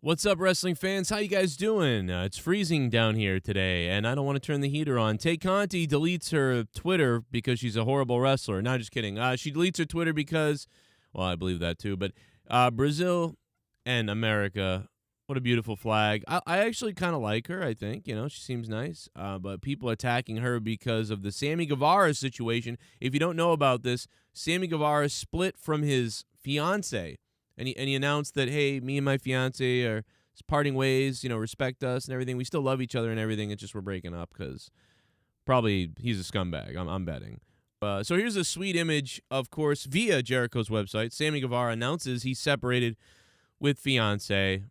What's up, wrestling fans? How you guys doing? It's freezing down here today, and I don't want to turn the heater on. Tay Conti deletes her Twitter because she's a horrible wrestler. No, just kidding. She deletes her Twitter because, well, I believe that too, but Brazil and America, what a beautiful flag. I actually kind of like her, I think. You know, she seems nice, but people attacking her because of the Sammy Guevara situation. If you don't know about this, Sammy Guevara split from his fiance. And he announced that, hey, me and my fiance are parting ways, you know, respect us and everything. We still love each other and everything. It's just we're breaking up because probably he's a scumbag. I'm betting. So here's a sweet image, of course, via Jericho's website. Sammy Guevara announces he's separated with fiance.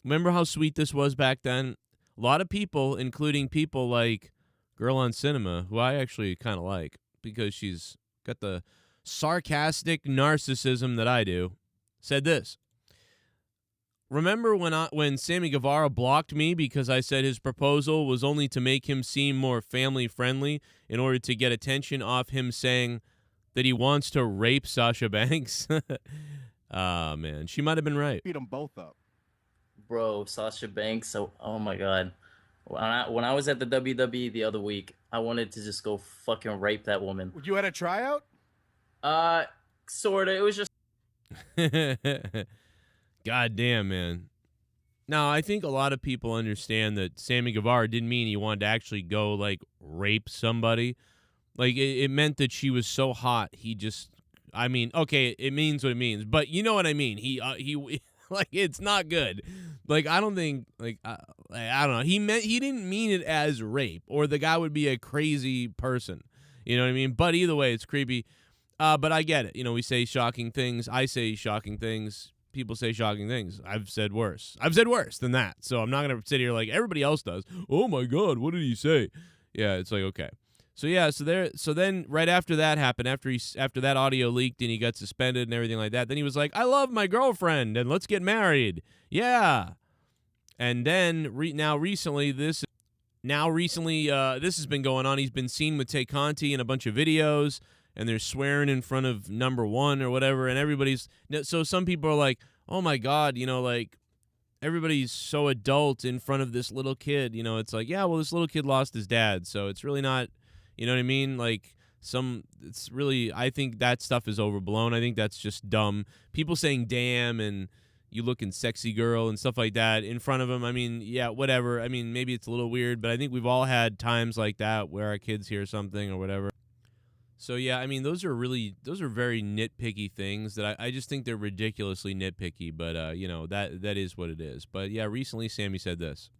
Remember how sweet this was back then? A lot of people, including people like Girl on Cinema, who I actually kind of like because she's got the sarcastic narcissism that I do, said this. Remember when Sammy Guevara blocked me because I said his proposal was only to make him seem more family-friendly in order to get attention off him saying that he wants to rape Sasha Banks? Man, she might have been right. Beat them both up. Bro, Sasha Banks, oh my God. When I was at the WWE the other week, I wanted to just go fucking rape that woman. You had a tryout? Sorta. It was just God damn, man. Now, I think a lot of people understand that Sammy Guevara didn't mean he wanted to actually go, like, rape somebody. Like, it meant that she was so hot, he just, I mean, okay, it means what it means, but you know what I mean. He like, it's not good. Like, I don't think, like, I don't know. He didn't mean it as rape, or the guy would be a crazy person. You know what I mean? But either way, it's creepy. But I get it. You know, we say shocking things. I say shocking things. People say shocking things. I've said worse. I've said worse than that. So I'm not going to sit here like everybody else does. Oh, my God, what did he say? Yeah, it's like, okay. So, yeah, so then right after that happened, after that audio leaked and he got suspended and everything like that, then he was like, I love my girlfriend and let's get married. Yeah. And then recently this has been going on. He's been seen with Tay Conti in a bunch of videos. And they're swearing in front of number one or whatever, and so some people are like, oh my God, you know, like, everybody's so adult in front of this little kid, you know, it's like, yeah, well, this little kid lost his dad, so it's really not, you know what I mean, like, it's really, I think that stuff is overblown. I think that's just dumb. People saying damn and you looking sexy girl and stuff like that in front of them, I mean, yeah, whatever, I mean, maybe it's a little weird, but I think we've all had times like that where our kids hear something or whatever. So, yeah, I mean, those are very nitpicky things that I just think they're ridiculously nitpicky, but, you know, that is what it is. But, yeah, recently Sammy said this.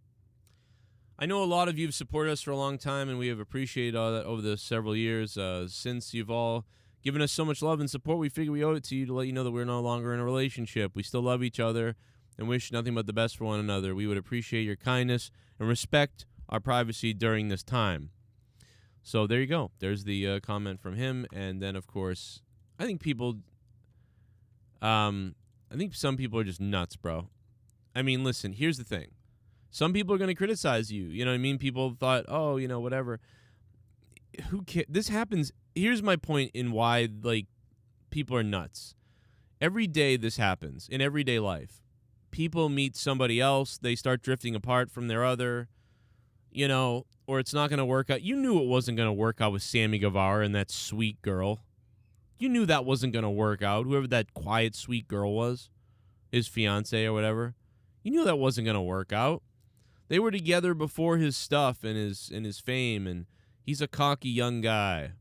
I know a lot of you have supported us for a long time, and we have appreciated all that over the several years. Since you've all given us so much love and support, we figure we owe it to you to let you know that we're no longer in a relationship. We still love each other and wish nothing but the best for one another. We would appreciate your kindness and respect our privacy during this time. So there you go. There's the comment from him, and then of course, I think some people are just nuts, bro. I mean, listen. Here's the thing: some people are going to criticize you. You know what I mean? People thought, oh, you know, whatever. Who cares? This happens. Here's my point in why, like, people are nuts. Every day this happens in everyday life. People meet somebody else. They start drifting apart from their other. You know, or it's not going to work out. You knew it wasn't going to work out with Sammy Guevara and that sweet girl. You knew that wasn't going to work out. Whoever that quiet, sweet girl was, his fiance or whatever. You knew that wasn't going to work out. They were together before his stuff and his fame, and he's a cocky young guy.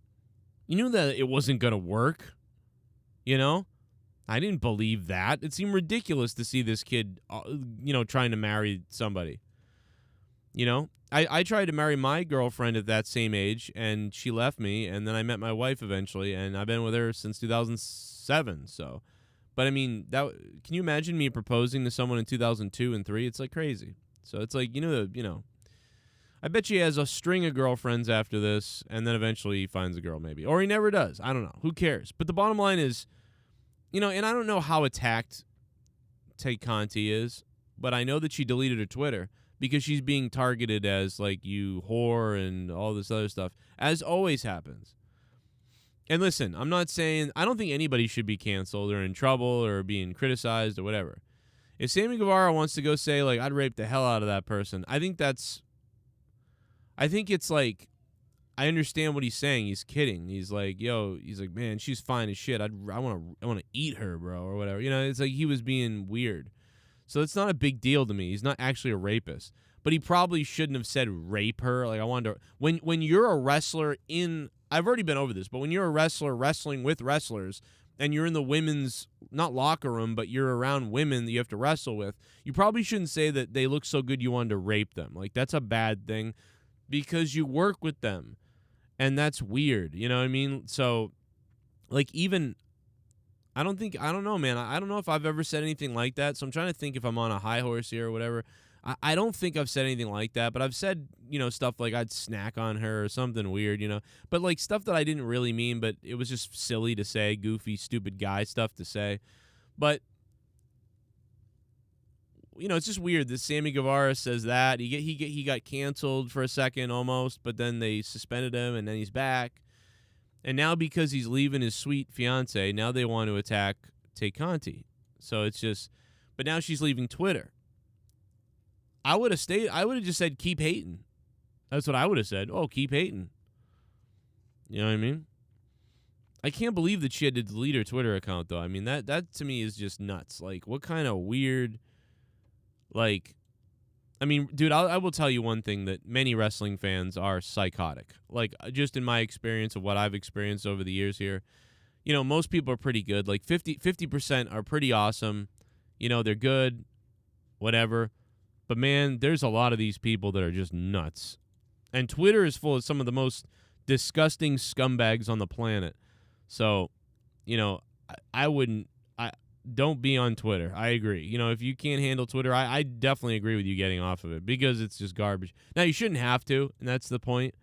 You knew that it wasn't going to work. You know? I didn't believe that. It seemed ridiculous to see this kid, you know, trying to marry somebody. You know? I tried to marry my girlfriend at that same age, and she left me, and then I met my wife eventually, and I've been with her since 2007. So, but I mean, can you imagine me proposing to someone in 2002 and 3? It's like crazy. So it's like, you know, I bet he has a string of girlfriends after this, and then eventually he finds a girl maybe, or he never does. I don't know. Who cares? But the bottom line is, you know, and I don't know how attacked Tay Conti is, but I know that she deleted her Twitter. Because she's being targeted as, like, you whore and all this other stuff, as always happens. And listen, I'm not saying, I don't think anybody should be canceled or in trouble or being criticized or whatever. If Sammy Guevara wants to go say, like, I'd rape the hell out of that person, I think it's like, I understand what he's saying. He's kidding. He's like, man, she's fine as shit. I want to eat her, bro, or whatever. You know, it's like he was being weird. So it's not a big deal to me. He's not actually a rapist. But he probably shouldn't have said rape her. Like, I wanted to. When you're a wrestler I've already been over this, but when you're a wrestler wrestling with wrestlers and you're in the women's, not locker room, but you're around women that you have to wrestle with, you probably shouldn't say that they look so good you wanted to rape them. Like, that's a bad thing because you work with them. And that's weird. You know what I mean? So, like, even, I don't know, man. I don't know if I've ever said anything like that. So I'm trying to think if I'm on a high horse here or whatever. I don't think I've said anything like that, but I've said, stuff like I'd snack on her or something weird, but like stuff that I didn't really mean, but it was just silly to say, goofy, stupid guy stuff to say. But, it's just weird that Sammy Guevara says that. He got canceled for a second almost, but then they suspended him and then he's back. And now because he's leaving his sweet fiance, now they want to attack Tay Conti. So it's just, but now she's leaving Twitter. I would have just said, keep hating. That's what I would have said. Oh, keep hating. You know what I mean? I can't believe that she had to delete her Twitter account, though. I mean, that to me is just nuts. Like, what kind of weird, like, I mean, dude, I will tell you one thing, that many wrestling fans are psychotic. Like, just in my experience of what I've experienced over the years here, most people are pretty good. Like, 50% are pretty awesome. They're good, whatever. But, man, there's a lot of these people that are just nuts. And Twitter is full of some of the most disgusting scumbags on the planet. So, don't be on Twitter. I agree. If you can't handle Twitter, I definitely agree with you getting off of it because it's just garbage. Now, you shouldn't have to, and that's the point.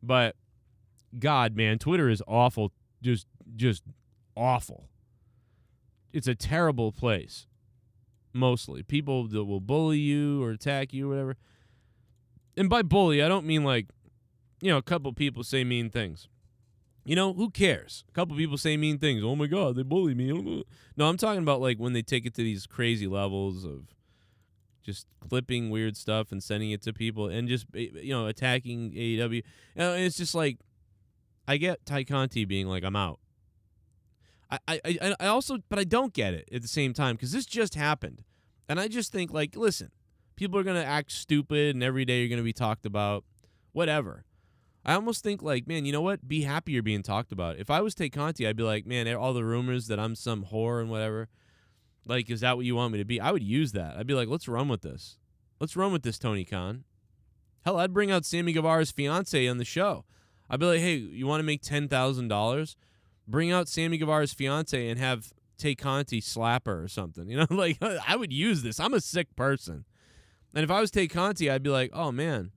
But, God, man, Twitter is awful. Just awful. It's a terrible place. Mostly. People that will bully you or attack you or whatever. And by bully, I don't mean like, a couple people say mean things. Who cares? A couple people say mean things. Oh, my God, they bully me. No, I'm talking about like when they take it to these crazy levels of just clipping weird stuff and sending it to people and just, attacking AEW. It's just like, I get Tay Conti being like, I'm out. I also, but I don't get it at the same time because this just happened. And I just think, like, listen, people are going to act stupid and every day you're going to be talked about, whatever. I almost think, like, man, you know what? Be happy you're being talked about. If I was Tay Conti, I'd be like, man, all the rumors that I'm some whore and whatever, like, is that what you want me to be? I would use that. I'd be like, let's run with this. Let's run with this, Tony Khan. Hell, I'd bring out Sammy Guevara's fiance on the show. I'd be like, hey, you want to make $10,000? Bring out Sammy Guevara's fiance and have Tay Conti slap her or something. Like, I would use this. I'm a sick person. And if I was Tay Conti, I'd be like, oh, man,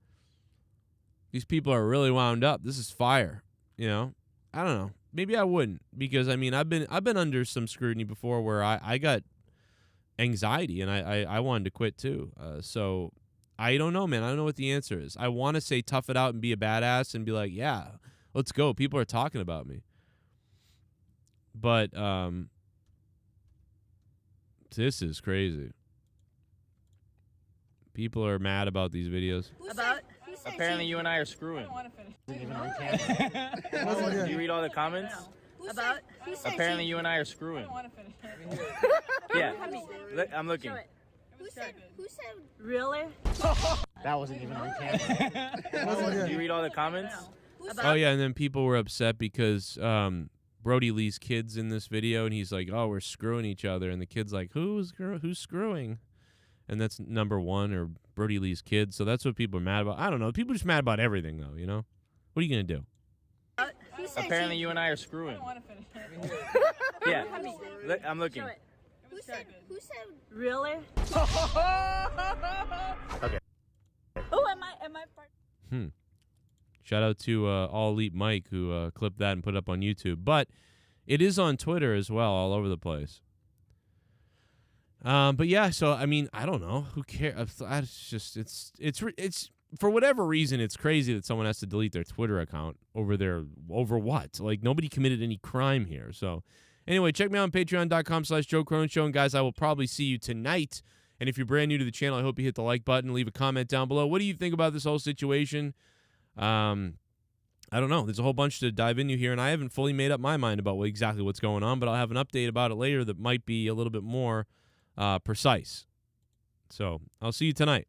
these people are really wound up. This is fire. I don't know. Maybe I wouldn't because, I mean, I've been under some scrutiny before where I got anxiety and I wanted to quit too. So I don't know, man. I don't know what the answer is. I want to say tough it out and be a badass and be like, yeah, let's go. People are talking about me. But this is crazy. People are mad about these videos. Apparently you and I are screwing. I don't want to finish. Do you read all the comments? Apparently you and I are screwing. I don't want to finish. Yeah, I'm looking. Who said? Really? That wasn't even on camera. Do you read all the comments? Oh, yeah, and then people were upset because Brody Lee's kid's in this video, and he's like, oh, we're screwing each other. And the kid's like, who's screwing? And that's number one, or Brody Lee's kid. So that's what people are mad about. I don't know. People are just mad about everything, though, What are you going to do? Apparently you and I are screwing. I don't want to finish. Yeah, I'm looking. Who said? Really? Okay. Oh, am I part? Shout out to All Elite Mike who clipped that and put it up on YouTube. But it is on Twitter as well, all over the place. But yeah, so I mean, I don't know. Who cares? It's just it's for whatever reason, it's crazy that someone has to delete their Twitter account over what? Like, nobody committed any crime here. So Anyway, check me out on patreon.com/JoeCronin Show. And guys, I will probably see you tonight. And if you're brand new to the channel, I hope you hit the like button. Leave a comment down below. What do you think about this whole situation? I don't know. There's a whole bunch to dive into here, and I haven't fully made up my mind about exactly what's going on, but I'll have an update about it later that might be a little bit more precise. So I'll see you tonight.